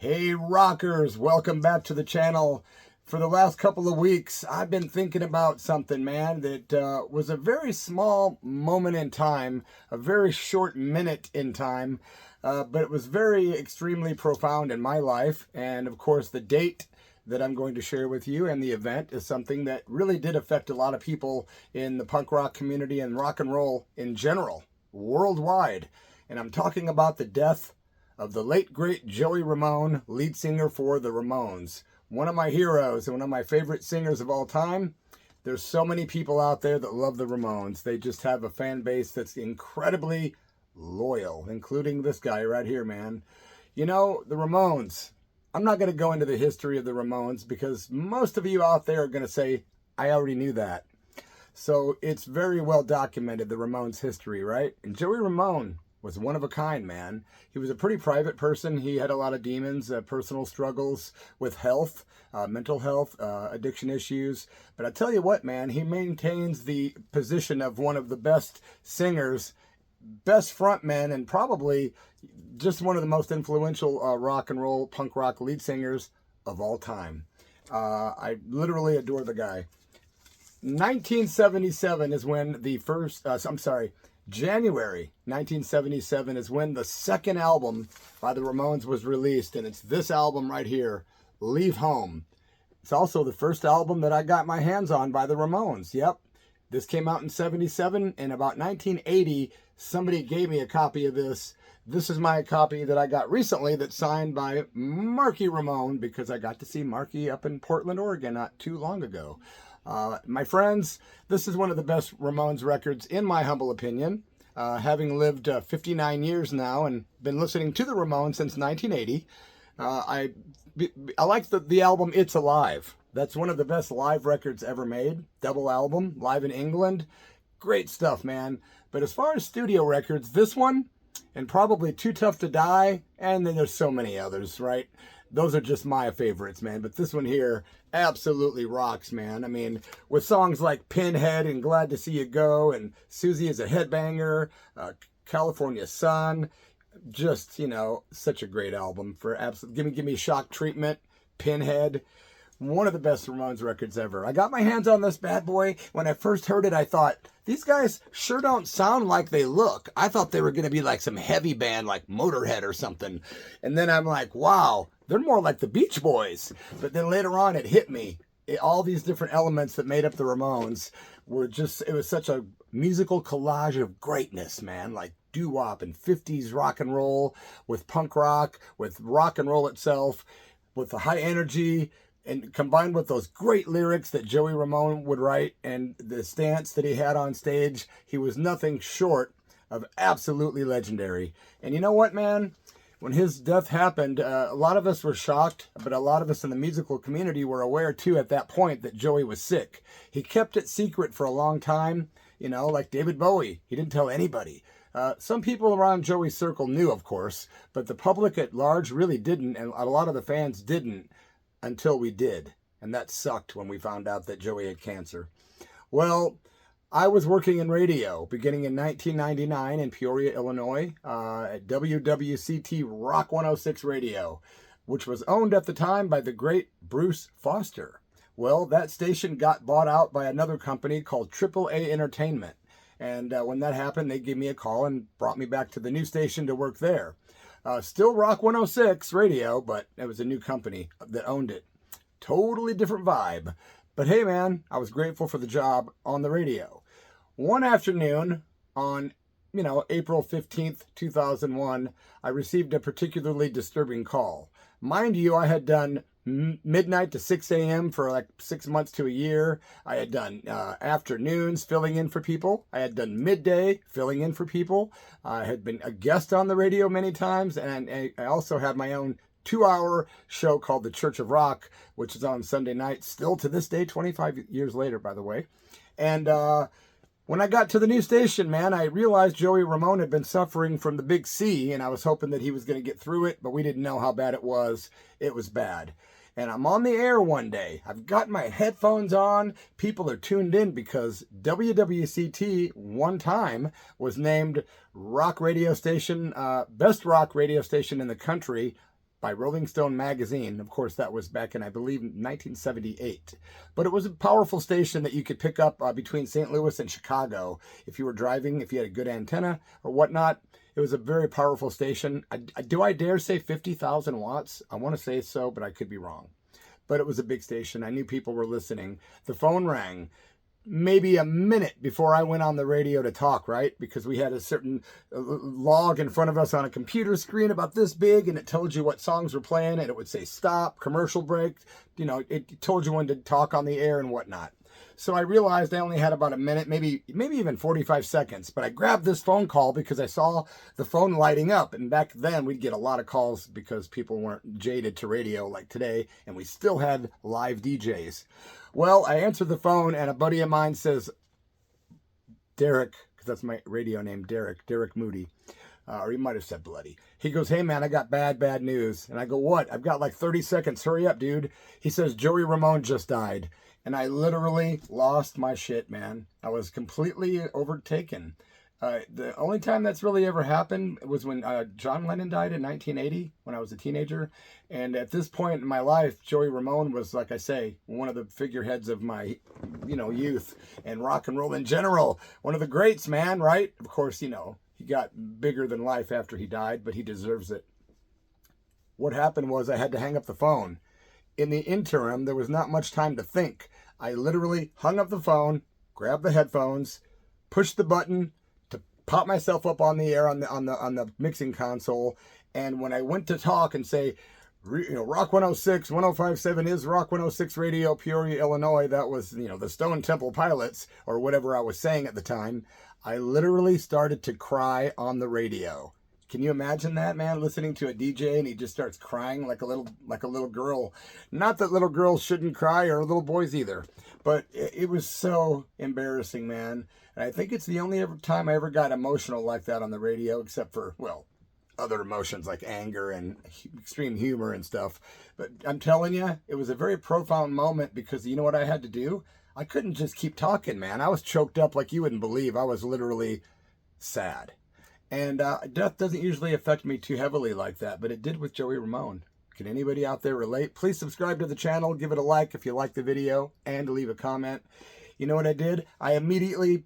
Hey rockers, welcome back to the channel. For the last couple of weeks, I've been thinking about something, man, that was a very small moment in time, a very short minute in time, but it was very extremely profound in my life. And of course, the date that I'm going to share with you and the event is something that really did affect a lot of people in the punk rock community and rock and roll in general, worldwide. And I'm talking about the death of the late, great Joey Ramone, lead singer for the Ramones. One of my heroes and one of my favorite singers of all time. There's so many people out there that love the Ramones. They just have a fan base that's incredibly loyal, including this guy right here, man. You know, the Ramones. I'm not going to go into the history of the Ramones because most of you out there are going to say, I already knew that. So it's very well documented, the Ramones' history, right? And Joey Ramone was one of a kind, man. He was a pretty private person. He had a lot of demons, personal struggles with health, mental health, addiction issues. But I tell you what, man, he maintains the position of one of the best singers, best frontmen, and probably just one of the most influential rock and roll, punk rock lead singers of all time. I literally adore the guy. 1977 is when the first, January 1977 is when the second album by the Ramones was released, and it's this album right here, Leave Home. It's also the first album that I got my hands on by the Ramones. Yep, this came out in 77, and about 1980, somebody gave me a copy of this. This is my copy that I got recently that's signed by Marky Ramone, because I got to see Marky up in Portland, Oregon not too long ago. My friends, this is one of the best Ramones records, in my humble opinion. Having lived 59 years now and been listening to the Ramones since 1980, I like the album It's Alive. That's one of the best live records ever made. Double album, live in England. Great stuff, man. But as far as studio records, this one, and probably Too Tough to Die, and then there's so many others, right? Those are just my favorites, man. But this one here absolutely rocks, man. I mean, with songs like Pinhead and Glad to See You Go and Susie is a Headbanger, California Sun, just, you know, such a great album for absolute. Give me Shock Treatment, Pinhead. One of the best Ramones records ever. I got my hands on this bad boy. When I first heard it, I thought, these guys sure don't sound like they look. I thought they were going to be like some heavy band like Motorhead or something. And then I'm like, wow, they're more like the Beach Boys. But then later on, it hit me. All these different elements that made up the Ramones were just, it was such a musical collage of greatness, man. Like doo-wop and 50s rock and roll with punk rock, with rock and roll itself, with the high energy, and combined with those great lyrics that Joey Ramone would write and the stance that he had on stage, he was nothing short of absolutely legendary. And you know what, man? When his death happened, a lot of us were shocked, but a lot of us in the musical community were aware too at that point that Joey was sick. He kept it secret for a long time, you know, like David Bowie. He didn't tell anybody. Some people around Joey's circle knew, of course, but the public at large really didn't, and a lot of the fans didn't. Until we did, and that sucked when we found out that Joey had cancer. Well, I was working in radio beginning in 1999 in Peoria, Illinois, at WWCT Rock 106 Radio, which was owned at the time by the great Bruce Foster. Well, that station got bought out by another company called AAA Entertainment, and when that happened, they gave me a call and brought me back to the new station to work there. Still Rock 106 Radio, but it was a new company that owned it. Totally different vibe. But hey, man, I was grateful for the job on the radio. One afternoon on, April 15th, 2001, I received a particularly disturbing call. Mind you, I had done midnight to 6 a.m. for like 6 months to a year. I had done afternoons filling in for people. I had done midday filling in for people. I had been a guest on the radio many times, and I also had my own 2-hour show called The Church of Rock, which is on Sunday nights, still to this day, 25 years later, by the way. And when I got to the new station, man, I realized Joey Ramone had been suffering from the big C, and I was hoping that he was going to get through it, but we didn't know how bad it was. It was bad. And I'm on the air one day. I've got my headphones on. People are tuned in because WWCT one time was named rock radio station, best rock radio station in the country by Rolling Stone magazine. Of course, that was back in, I believe, 1978. But it was a powerful station that you could pick up between St. Louis and Chicago if you were driving, if you had a good antenna or whatnot. It was a very powerful station. Do I dare say 50,000 watts? I want to say so, but I could be wrong. But it was a big station. I knew people were listening. The phone rang maybe a minute before I went on the radio to talk, right? Because we had a certain log in front of us on a computer screen about this big, and it told you what songs were playing, and it would say stop, commercial break. You know, it told you when to talk on the air and whatnot. So I realized I only had about a minute, maybe even 45 seconds. But I grabbed this phone call because I saw the phone lighting up. And back then, we'd get a lot of calls because people weren't jaded to radio like today. And we still had live DJs. Well, I answered the phone, and a buddy of mine says, Derek, because that's my radio name, Derek Moody. Or he might have said Bloody. He goes, hey, man, I got bad news. And I go, what? I've got like 30 seconds. Hurry up, dude. He says, Joey Ramone just died. And I literally lost my shit, man. I was completely overtaken. The only time that's really ever happened was when John Lennon died in 1980, when I was a teenager. And at this point in my life, Joey Ramone was, like I say, one of the figureheads of my, youth and rock and roll in general. One of the greats, man, right? Of course, he got bigger than life after he died, but he deserves it. What happened was I had to hang up the phone. In the interim, there was not much time to think. I literally hung up the phone, grabbed the headphones, pushed the button to pop myself up on the air on the mixing console. And when I went to talk and say, Rock 106, 105.7 is Rock 106 Radio, Peoria, Illinois. That was, the Stone Temple Pilots or whatever I was saying at the time. I literally started to cry on the radio. Can you imagine that, man? Listening to a DJ and he just starts crying like a little girl. Not that little girls shouldn't cry, or little boys either. But it was so embarrassing, man. And I think it's the only time I ever got emotional like that on the radio, except for, other emotions like anger and extreme humor and stuff. But I'm telling you, it was a very profound moment because you know what I had to do? I couldn't just keep talking, man. I was choked up like you wouldn't believe. I was literally sad. And death doesn't usually affect me too heavily like that, but it did with Joey Ramone. Can anybody out there relate? Please subscribe to the channel, give it a like if you like the video, and leave a comment. You know what I did? I immediately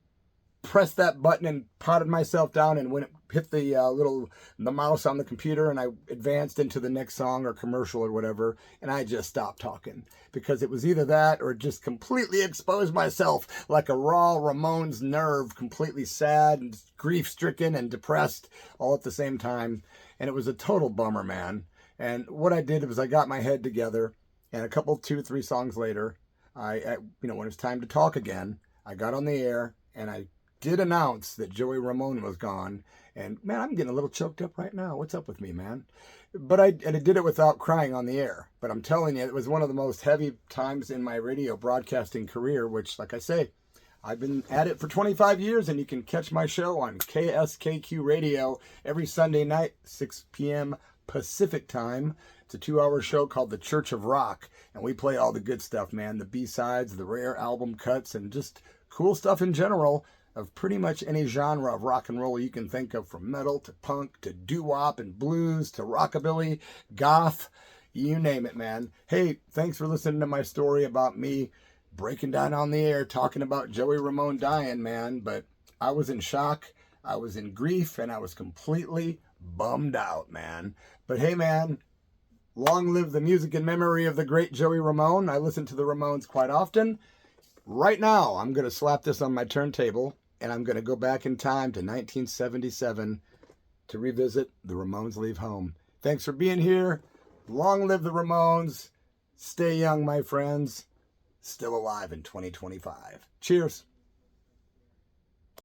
pressed that button and potted myself down, and when it hit the mouse on the computer, and I advanced into the next song or commercial or whatever, and I just stopped talking because it was either that or just completely exposed myself like a raw Ramones nerve, completely sad and grief-stricken and depressed all at the same time. And it was a total bummer, man. And what I did was I got my head together, and a couple, 2 or 3 songs later, I when it was time to talk again, I got on the air and I did announce that Joey Ramone was gone. And man, I'm getting a little choked up right now. What's up with me, man? But I did it without crying on the air. But I'm telling you, it was one of the most heavy times in my radio broadcasting career, which, like I say, I've been at it for 25 years, and you can catch my show on KSKQ Radio every Sunday night, 6 p.m. Pacific time. It's a 2-hour show called The Church of Rock, and we play all the good stuff, man. The B-sides, the rare album cuts, and just cool stuff in general of pretty much any genre of rock and roll you can think of, from metal to punk to doo-wop and blues to rockabilly, goth, you name it, man. Hey, thanks for listening to my story about me breaking down on the air talking about Joey Ramone dying, man. But I was in shock, I was in grief, and I was completely bummed out, man. But hey, man, long live the music and memory of the great Joey Ramone. I listen to the Ramones quite often. Right now, I'm going to slap this on my turntable, and I'm going to go back in time to 1977 to revisit The Ramones Leave Home. Thanks for being here. Long live the Ramones. Stay young, my friends. Still alive in 2025. Cheers.